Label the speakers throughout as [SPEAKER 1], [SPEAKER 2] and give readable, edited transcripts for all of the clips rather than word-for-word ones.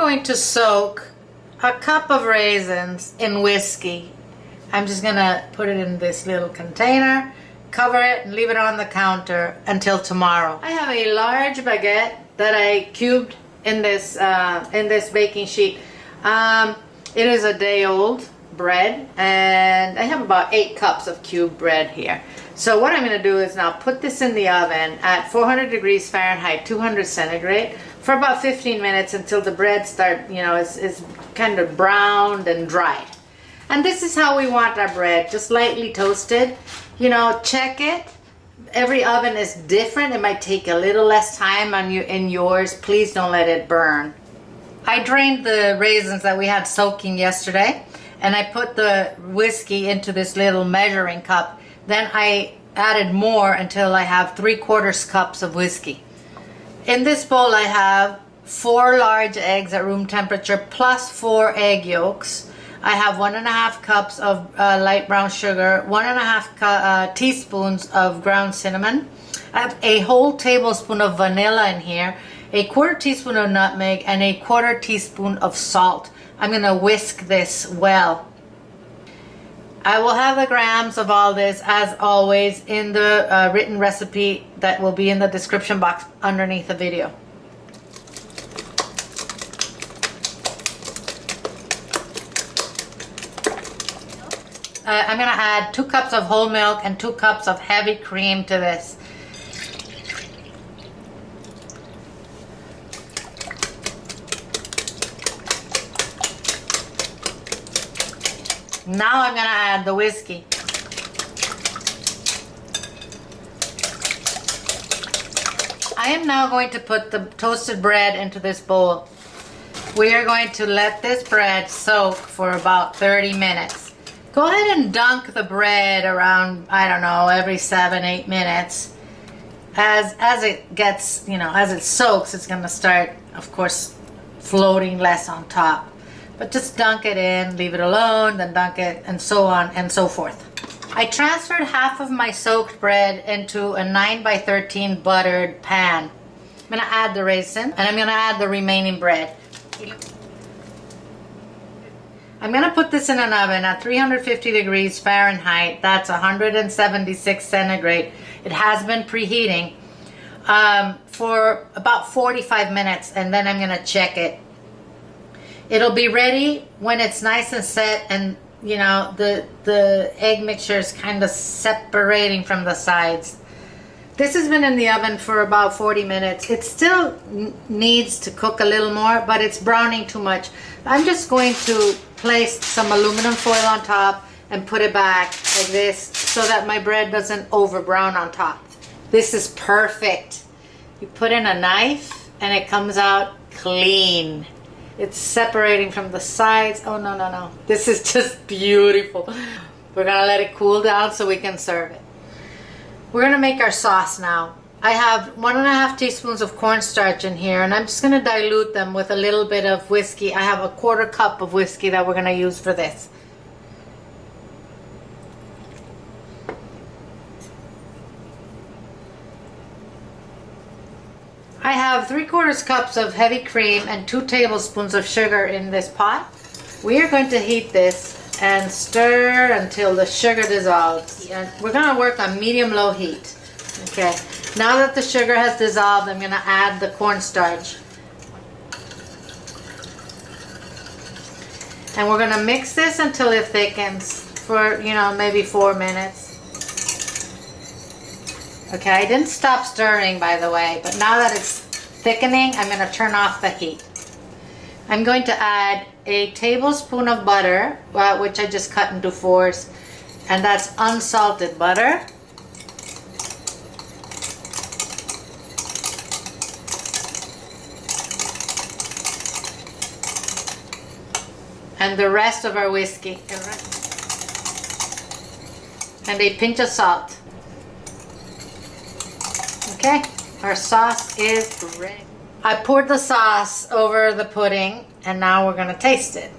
[SPEAKER 1] going to soak a cup of raisins in whiskey. I'm just gonna put it in this little container, cover it, and leave it on the counter until tomorrow. I have a large baguette that I cubed in this baking sheet. It is a day old bread, and I have about 8 cups of cubed bread here. So what I'm going to do is now put this in the oven at 400 degrees Fahrenheit, 200 centigrade for about 15 minutes until the bread is kind of browned and dried. And this is how we want our bread, just lightly toasted. Check it. Every oven is different. It might take a little less time in yours. Please don't let it burn. I drained the raisins that we had soaking yesterday, and I put the whiskey into this little measuring cup. Then I added more until I have 3/4 cups of whiskey. In this bowl I have 4 large eggs at room temperature plus 4 egg yolks. I have 1.5 cups of light brown sugar, 1.5 teaspoons of ground cinnamon. I have a whole tablespoon of vanilla in here, a 1/4 teaspoon of nutmeg, and a 1/4 teaspoon of salt. I'm going to whisk this well. I will have the grams of all this, as always, in the written recipe that will be in the description box underneath the video. I'm going to add 2 cups of whole milk and 2 cups of heavy cream to this. Now I'm going to add the whiskey. I am now going to put the toasted bread into this bowl. We are going to let this bread soak for about 30 minutes. Go ahead and dunk the bread around, I don't know, every 7-8 minutes. As it gets, as it soaks, it's going to start, of course, floating less on top. But just dunk it in, leave it alone, then dunk it, and so on and so forth. I transferred half of my soaked bread into a 9x13 buttered pan. I'm going to add the raisin, and I'm going to add the remaining bread. I'm going to put this in an oven at 350 degrees Fahrenheit. That's 176 centigrade. It has been preheating for about 45 minutes, and then I'm going to check it. It'll be ready when it's nice and set, and the egg mixture is kind of separating from the sides. This has been in the oven for about 40 minutes. It still needs to cook a little more, but it's browning too much. I'm just going to place some aluminum foil on top and put it back like this so that my bread doesn't over brown on top. This is perfect. You put in a knife and it comes out clean. It's separating from the sides. Oh, no, no, no. This is just beautiful. We're going to let it cool down so we can serve it. We're going to make our sauce now. I have 1.5 teaspoons of cornstarch in here, and I'm just going to dilute them with a little bit of whiskey. I have a 1/4 cup of whiskey that we're going to use for this. I have 3/4 cups of heavy cream and 2 tablespoons of sugar in this pot. We are going to heat this and stir until the sugar dissolves. And we're going to work on medium-low heat. Okay, now that the sugar has dissolved, I'm going to add the cornstarch. And we're going to mix this until it thickens for, maybe 4 minutes. Okay, I didn't stop stirring, by the way, but now that it's thickening, I'm going to turn off the heat. I'm going to add a tablespoon of butter, which I just cut into 4s, and that's unsalted butter. And the rest of our whiskey. And a pinch of salt. Okay, our sauce is ready. I poured the sauce over the pudding, and now we're going to taste it.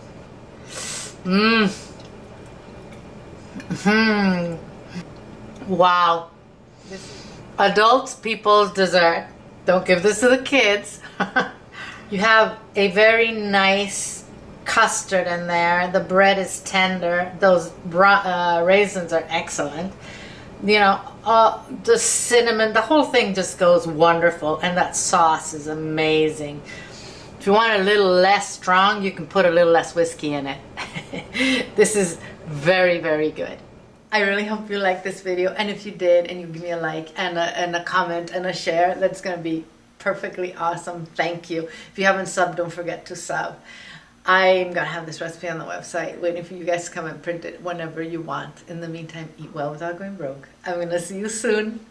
[SPEAKER 1] Wow. Adult people's dessert. Don't give this to the kids. You have a very nice custard in there. The bread is tender. Those raisins are excellent. You know, the cinnamon, the whole thing just goes wonderful, and that sauce is amazing. If you want a little less strong, you can put a little less whiskey in it. This is very, very good. I really hope you liked this video, and if you did, and you give me a like and a comment and a share, that's going to be perfectly awesome. Thank you. If you haven't subbed, don't forget to sub. I'm going to have this recipe on the website waiting for you guys to come and print it whenever you want. In the meantime, eat well without going broke. I'm going to see you soon.